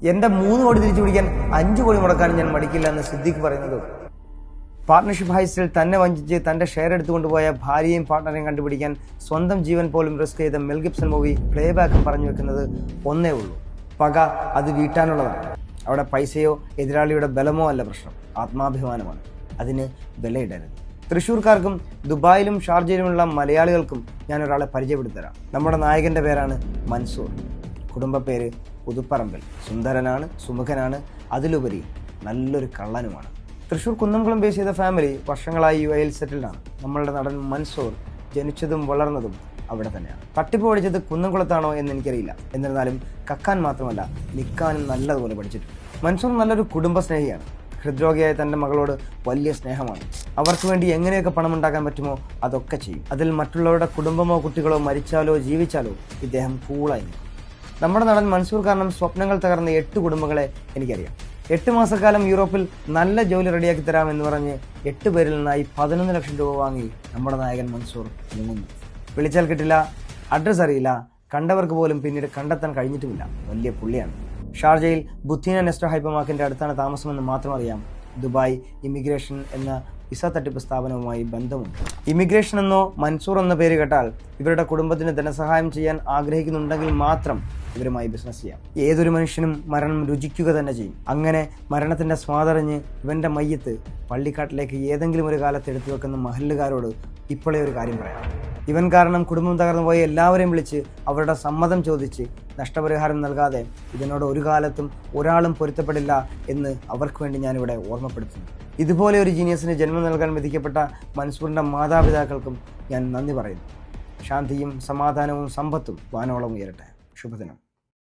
എൻ്റെ 3 കോടി തിരിച്ചു പിടിക്കാൻ 5 കോടി മുടക്കാൻ ഞാൻ മടിക്കില്ല എന്ന് സിദ്ദീഖ് പറയുന്നത്. പാർട്ണർഷിപ്പ് ഹൈസിൽ തന്നെ വഞ്ചിച്ച് തൻ്റെ ഷെയർ എടുത്തുകൊണ്ടുപോയ ഭാര്യയും പാർട്ണറെയും കണ്ടുപിടിക്കാൻ സ്വന്തം ജീവൻ പോലും റിസ്ക് ചെയ്ത മെൽ ഗിബ്സൺ മൂവി പ്ലേ ബാക്കും പറഞ്ഞു വെക്കുന്നത് ഒന്നേ ഉള്ളൂ: പക അത് വീട്ടാനുള്ളതാണ്. അവിടെ പൈസയോ എതിരാളിയുടെ ബലമോ അല്ല പ്രശ്നം, ആത്മാഭിമാനമാണ്. അതിന് വിലയിടരുത്. തൃശ്ശൂർക്കാർക്കും ദുബായിലും ഷാർജയിലുമുള്ള മലയാളികൾക്കും ഞാനൊരാളെ പരിചയപ്പെടുത്തരാം. നമ്മുടെ നായകൻ്റെ പേരാണ് മൻസൂർ. കുടുംബ പേര് പുതുപ്പറമ്പിൽ. സുന്ദരനാണ്, സുമുഖനാണ്, അതിലുപരി നല്ലൊരു കള്ളനുമാണ്. തൃശ്ശൂർ കുന്നംകുളം ബേസ് ചെയ്ത ഫാമിലി വർഷങ്ങളായി UAE സെറ്റിൽഡാണ്. നമ്മളുടെ നടൻ മൻസൂർ ജനിച്ചതും വളർന്നതും അവിടെ തന്നെയാണ്. തട്ടിപ്പ് പഠിച്ചത് കുന്നംകുളത്താണോ എന്ന് എനിക്കറിയില്ല. എന്നിരുന്നാലും കക്കാൻ മാത്രമല്ല, നിൽക്കാനും നല്ലതുപോലെ പഠിച്ചിട്ടുണ്ട്. മൻസൂർ നല്ലൊരു കുടുംബ സ്നേഹിയാണ്. ഹൃദ്രോഗിയായ തൻ്റെ മകളോട് വലിയ സ്നേഹമാണ്. അവർക്ക് വേണ്ടി എങ്ങനെയൊക്കെ പണമുണ്ടാക്കാൻ പറ്റുമോ അതൊക്കെ ചെയ്യും. അതിൽ മറ്റുള്ളവരുടെ കുടുംബമോ കുട്ടികളോ മരിച്ചാലോ ജീവിച്ചാലോ ഇദ്ദേഹം കൂളായി നിൽക്കും. നമ്മുടെ നടൻ മൻസൂർ കാരണം സ്വപ്നങ്ങൾ തകർന്ന 8 കുടുംബങ്ങളെ എനിക്കറിയാം. 8 മാസക്കാലം യൂറോപ്പിൽ നല്ല ജോലി റെഡിയാക്കി തരാമെന്ന് പറഞ്ഞ് 8 പേരിൽ നിന്നായി 11 ലക്ഷം രൂപ വാങ്ങി നമ്മുടെ നായകൻ മൻസൂർ മുങ്ങുന്നു. വിളിച്ചാൽ കിട്ടില്ല, അഡ്രസ്സ് അറിയില്ല, കണ്ടവർക്ക് പോലും പിന്നീട് കണ്ടെത്താൻ കഴിഞ്ഞിട്ടുമില്ല. വലിയ പുള്ളിയാണ്. ഷാർജയിൽ ബുത്തീന നെസ്റ്റോ ഹൈപ്പർമാർക്കറ്റിന്റെ അടുത്താണ് താമസമെന്ന് മാത്രം അറിയാം. ദുബായ് ഇമിഗ്രേഷൻ എന്ന വിസ തട്ടിപ്പ് സ്ഥാപനവുമായി ബന്ധമുണ്ട്. ഇമിഗ്രേഷൻ എന്നോ മൻസൂർ എന്ന പേര് കേട്ടാൽ ഇവരുടെ കുടുംബത്തിന് ധനസഹായം ചെയ്യാൻ ആഗ്രഹിക്കുന്നുണ്ടെങ്കിൽ മാത്രം ഇവരുമായി ബിസിനസ് ചെയ്യാം. ഏതൊരു മനുഷ്യനും മരണം രുചിക്കുക തന്നെ ചെയ്യും. അങ്ങനെ മരണത്തിന്റെ സ്വാദറിഞ്ഞ് ഇവന്റെ മയ്യത്ത് പള്ളിക്കാട്ടിലേക്ക് ഏതെങ്കിലും ഒരു കാലത്ത് എടുത്തു വെക്കുന്ന മഹല്ലുകാരോട് ഇപ്പോഴേ ഒരു കാര്യം പറയാം. ഇവൻ കാരണം കുടുംബം തകർന്നു പോയ എല്ലാവരെയും വിളിച്ച് അവരുടെ സമ്മതം ചോദിച്ച് നഷ്ടപരിഹാരം നൽകാതെ ഇതിനോട് ഒരു കാലത്തും ഒരാളും പൊരുത്തപ്പെടില്ല എന്ന് അവർക്ക് വേണ്ടി ഞാനിവിടെ ഓർമ്മപ്പെടുത്തുന്നു. ഇതുപോലെ ഒരു ജീനിയസിന് ജന്മം നൽകാൻ വിധിക്കപ്പെട്ട മൻസൂറിൻ്റെ മാതാപിതാക്കൾക്കും ഞാൻ നന്ദി പറയുന്നു. ശാന്തിയും സമാധാനവും സമ്പത്തും വാനോളം ഉയരട്ടെ. ശുഭദിനം.